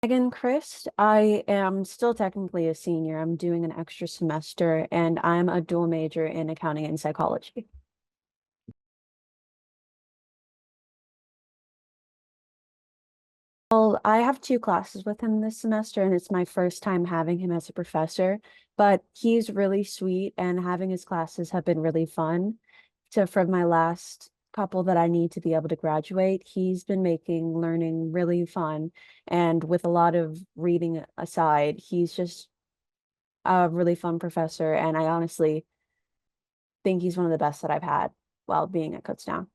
Megan Crist. I am still technically a senior. I'm doing an extra semester and I'm a dual major in accounting and psychology. Well, I have two classes with him this semester and it's my first time having him as a professor, but he's really sweet and having his classes have been really fun. So from my last couple that I need to be able to graduate, he's been making learning really fun. And with a lot of reading aside, he's just a really fun professor, and I honestly think he's one of the best that I've had while being at Kutztown.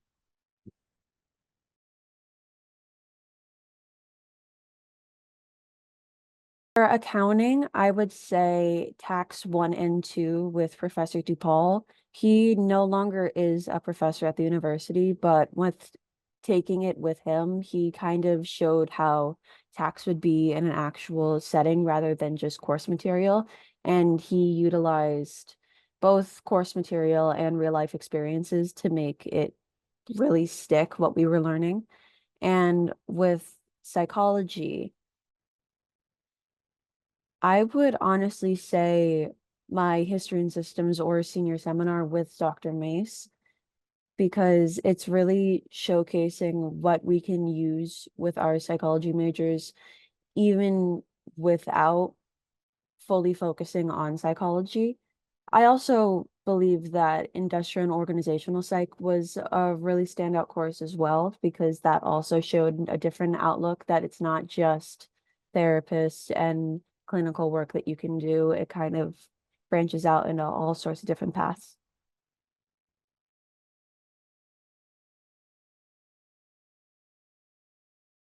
For accounting, I would say tax 1 and 2 with Professor DuPaul. He no longer is a professor at the university, but with taking it with him, he kind of showed how tax would be in an actual setting rather than just course material. And he utilized both course material and real life experiences to make it really stick what we were learning. And with psychology, I would honestly say my history and systems or senior seminar with Dr. Mace because it's really showcasing what we can use with our psychology majors, even without fully focusing on psychology. I also believe that industrial and organizational psych was a really standout course as well, because that also showed a different outlook that it's not just therapists and clinical work that you can do. It kind of branches out into all sorts of different paths.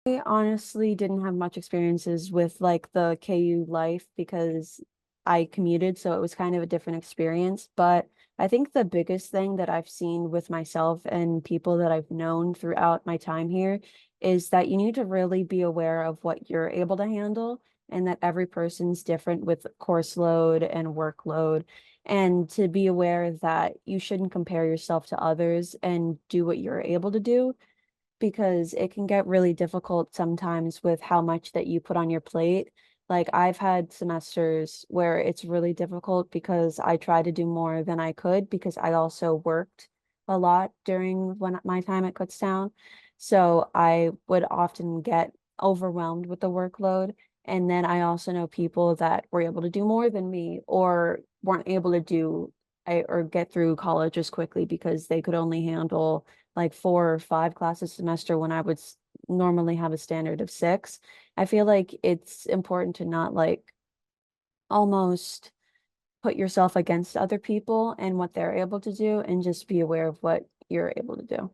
I honestly didn't have much experiences with like the KU life because I commuted, so it was kind of a different experience. But I think the biggest thing that I've seen with myself and people that I've known throughout my time here is that you need to really be aware of what you're able to handle and that every person's different with course load and workload. And to be aware that you shouldn't compare yourself to others and do what you're able to do because it can get really difficult sometimes with how much that you put on your plate. Like I've had semesters where it's really difficult because I try to do more than I could because I also worked a lot during my time at Kutztown. So I would often get overwhelmed with the workload. And then I also know people that were able to do more than me or weren't able to do or get through college as quickly because they could only handle like 4 or 5 classes a semester when I would normally have a standard of 6. I feel like it's important to not like almost put yourself against other people and what they're able to do and just be aware of what you're able to do.